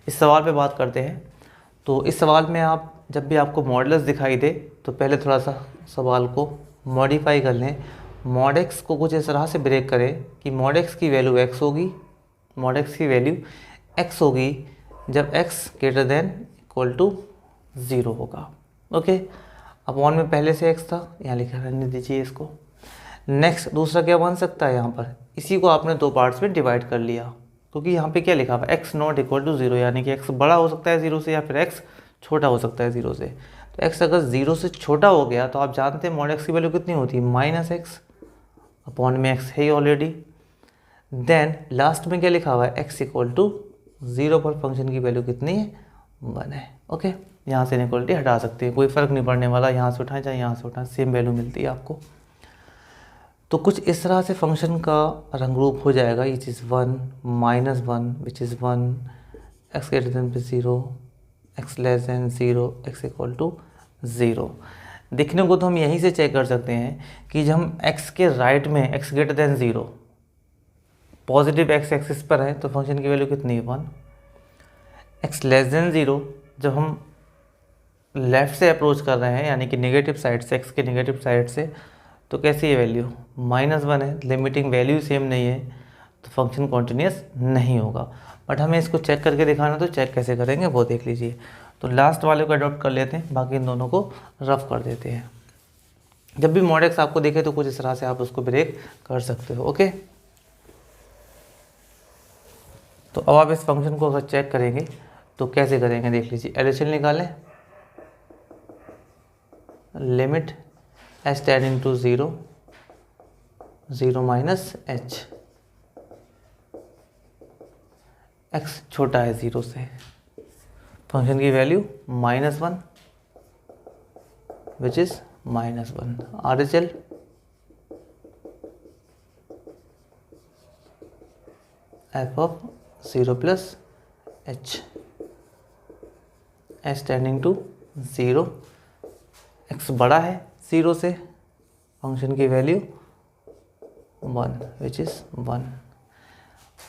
इस सवाल पे बात करते हैं। तो इस सवाल में आप जब भी आपको मॉडुलस दिखाई दे तो पहले थोड़ा सा सवाल को मॉडिफाई कर लें। मॉड एक्स को कुछ इस तरह से ब्रेक करें कि मॉड एक्स की वैल्यू एक्स होगी, मॉड एक्स की वैल्यू एक्स होगी जब x greater than equal to 0 होगा। ओके, अपॉन में पहले से एक्स था, यहाँ लिखा रहने दीजिए इसको। नेक्स्ट दूसरा क्या बन सकता है, यहाँ पर इसी को आपने दो पार्ट्स में डिवाइड कर लिया, क्योंकि यहाँ पे क्या लिखा हुआ है एक्स नॉट इक्वल टू 0, यानी कि एक्स बड़ा हो सकता है 0 से या फिर एक्स छोटा हो सकता है 0 से। तो एक्स अगर 0 से छोटा हो गया तो आप जानते हैं मॉड एक्स की वैल्यू कितनी होती है, माइनस एक्स, अपॉन में एक्स है ही ऑलरेडी। देन लास्ट में क्या लिखा हुआ है, एक्स इक्वल टू 0 पर फंक्शन की वैल्यू कितनी है, 1 है। ओके, यहाँ से इनइक्वालिटी हटा सकते हैं, कोई फ़र्क नहीं पड़ने वाला, यहाँ से उठाएं चाहे यहाँ से उठाएं, सेम वैल्यू मिलती है आपको। तो कुछ इस तरह से फंक्शन का रंग रूप हो जाएगा, which is 1 minus 1 which is 1, x greater than 0, x less than 0, x equal to 0। दिखने को तो हम यहीं से चेक कर सकते हैं कि जब हम एक्स के राइट में x greater than 0 positive x axis पर है तो फंक्शन की वैल्यू कितनी है, 1। एक्स लेस देन 0 जब हम लेफ़्ट से अप्रोच कर रहे हैं, यानी कि नेगेटिव साइड से, एक्स के नेगेटिव साइड से, तो कैसी है वैल्यू, -1 है। लिमिटिंग वैल्यू सेम नहीं है तो फंक्शन कॉन्टिन्यूस नहीं होगा। बट हमें इसको चेक करके दिखाना, तो चेक कैसे करेंगे वो देख लीजिए। तो लास्ट वाले को अडॉप्ट कर लेते हैं, बाकी इन दोनों को रफ कर देते हैं। जब भी मॉड एक्स आपको देखे तो कुछ इस तरह से आप उसको ब्रेक कर सकते हो। ओके, तो अब आप इस फंक्शन को अगर चेक करेंगे तो कैसे करेंगे देख लीजिए। एलएचएल निकालें, limit h tending to 0, 0 minus h, x छोटा है 0 से, फंक्शन की value -1 which is -1। RHL f of 0 plus h, h tending to 0, x बड़ा है 0 से, फंक्शन की वैल्यू 1 विच इज़ 1।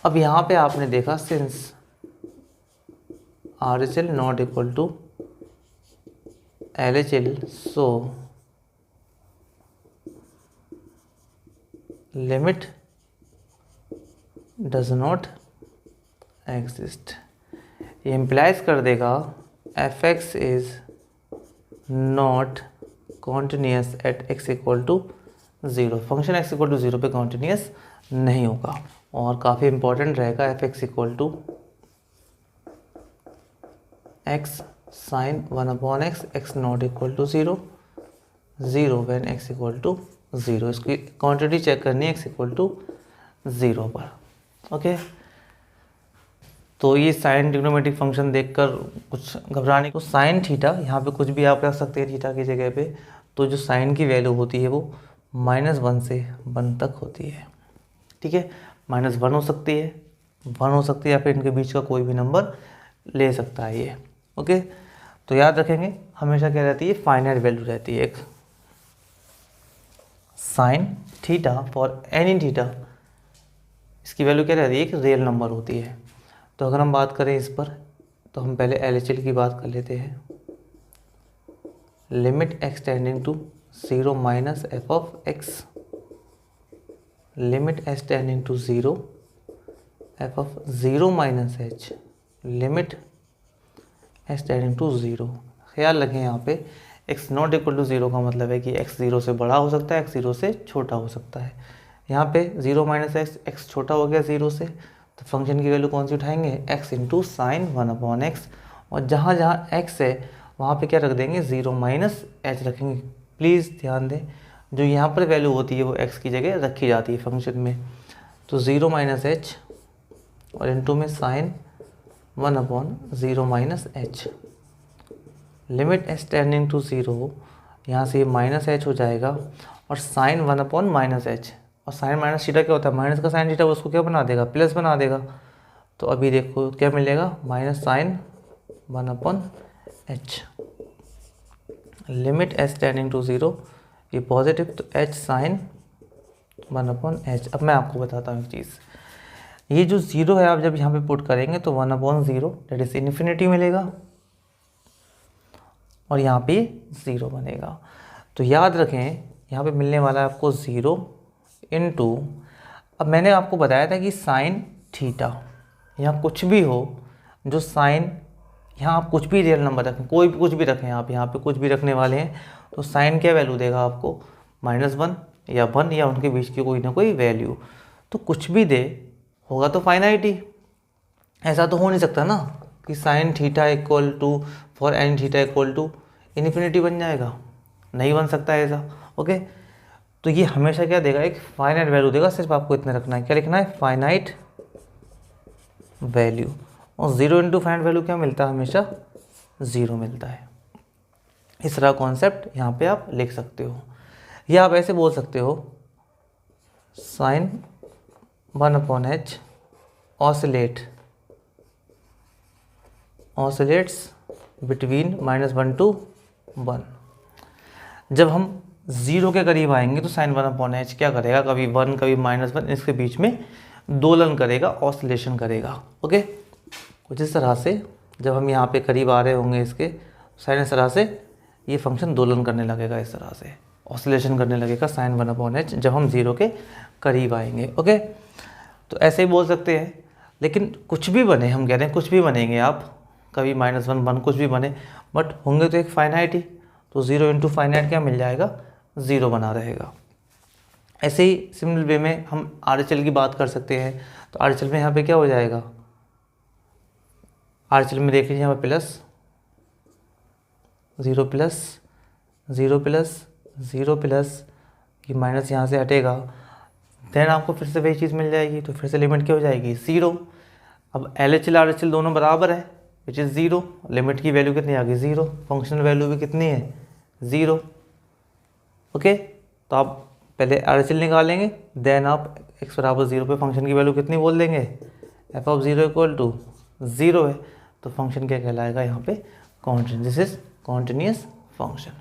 अब यहाँ पे आपने देखा since RHL not equal to LHL, so limit does not exist. ये इम्प्लाइज कर देगा fx is not continuous at x equal to 0, function x equal to 0 पे कॉन्टिन्यूस नहीं होगा। और काफ़ी इंपॉर्टेंट रहेगा fx equal to x sine 1/x, x not equal to 0, 0 when x equal to 0। इसकी क्वांटिटी चेक करनी है x इक्वल टू 0 पर। ओके, तो ये साइन ट्रिग्नोमेट्रिक फंक्शन देखकर कुछ घबराने को, साइन थीटा यहाँ पे कुछ भी आप रख सकते हैं थीटा की जगह पे। तो जो साइन की वैल्यू होती है वो -1 से 1 तक होती है। ठीक है, -1 हो सकती है, 1 हो सकती है, या फिर इनके बीच का कोई भी नंबर ले सकता है ये। ओके, तो याद रखेंगे हमेशा क्या रहती है, फाइनाइट वैल्यू रहती है एक। Sine theta for any theta, इसकी वैल्यू क्या रहती है, एक रियल नंबर होती है। तो अगर हम बात करें इस पर, तो हम पहले LHL की बात कर लेते हैं। Limit x tending to 0 minus f of x, limit h tending to 0 f of 0 minus h, limit h tending to 0। ख्याल रखें यहाँ पे एक्स नॉट इक्वल टू 0 का मतलब है कि एक्स 0 से बड़ा हो सकता है, एक्स 0 से छोटा हो सकता है। यहाँ पे 0 माइनस एक्स, एक्स छोटा हो गया 0 से, तो फंक्शन की वैल्यू कौन सी उठाएंगे, x इंटू साइन 1/x, और जहाँ जहाँ x है वहाँ पे क्या रख देंगे, 0 माइनस एच रखेंगे। प्लीज़ ध्यान दें, जो यहाँ पर वैल्यू होती है वो x की जगह रखी जाती है फंक्शन में। तो 0 माइनस एच और इंटू में sine 1/0 minus h, limit h tending to 0, यहाँ से ये माइनस एच हो जाएगा, और साइन 1/-एच, और साइन माइनस थीटा क्या होता है, माइनस का साइन थीटा उसको क्या बना देगा, प्लस बना देगा। तो अभी देखो क्या मिलेगा, minus sine 1/h, limit h tending to 0, ये पॉजिटिव, तो h साइन 1/h। अब मैं आपको बताता हूँ एक चीज़, ये जो 0 है आप जब यहाँ पे पुट करेंगे तो 1/0 दैट इज इन्फिनिटी मिलेगा और यहाँ पे 0 बनेगा। तो याद रखें यहाँ पे मिलने वाला है आपको 0 इंटू, अब मैंने आपको बताया था कि साइन थीटा, यहाँ कुछ भी हो जो साइन, यहाँ आप कुछ भी रियल नंबर रखें, कोई भी कुछ भी रखें, आप यहाँ पे कुछ भी रखने वाले हैं तो साइन क्या वैल्यू देगा आपको, -1 या 1 या उनके बीच की कोई ना कोई वैल्यू। तो कुछ भी दे होगा तो फाइनाइट ही, ऐसा तो हो नहीं सकता ना कि sine theta equal to for n theta equal to infinity बन जाएगा, नहीं बन सकता ऐसा। ओके, तो ये हमेशा क्या देगा, एक फाइनाइट वैल्यू देगा। सिर्फ आपको इतना रखना है, क्या लिखना है, फाइनाइट वैल्यू। और 0 इंटू फाइनाइट वैल्यू क्या मिलता है, हमेशा 0 मिलता है। इस तरह कॉन्सेप्ट यहाँ पे आप लिख सकते हो, या आप ऐसे बोल सकते हो sign 1/h oscillates between -1 to 1। जब हम 0 के करीब आएंगे तो साइन 1/h क्या करेगा, कभी 1 कभी -1, इसके बीच में दोलन करेगा, ऑसिलेशन करेगा। ओके, कुछ इस तरह से जब हम यहाँ पे करीब आ रहे होंगे इसके, साइन इस तरह से ये फंक्शन दोलन करने लगेगा, इस तरह से ऑसिलेशन करने लगेगा साइन 1/h जब हम 0 के करीब आएंगे। ओके, तो ऐसे ही बोल सकते हैं, लेकिन कुछ भी बने, हम कह रहे हैं कुछ भी बनेंगे आप, कभी -1 1 कुछ भी बने, बट होंगे तो एक फाइनाइट ही। तो 0 इंटू फाइनाइट क्या मिल जाएगा, 0 बना रहेगा। ऐसे ही सिमिलर वे में हम RHL की बात कर सकते हैं। तो RHL में यहाँ पे क्या हो जाएगा, RHL में देख लीजिए यहाँ पे +0 0 ये माइनस यहाँ से हटेगा, देन आपको फिर से वही चीज़ मिल जाएगी। तो फिर से लिमिट क्या हो जाएगी, 0। अब LHL RHL दोनों बराबर है, विच इज़ 0। लिमिट की वैल्यू कितनी आ गई, 0। फंक्शनल वैल्यू भी कितनी है, 0। ओके, तो आप पहले RHL निकालेंगे, देन आप x = 0 पे फंक्शन की वैल्यू कितनी बोल देंगे, f(0) = 0 है। तो फंक्शन क्या कहलाएगा यहाँ पे, continuous. This is continuous function.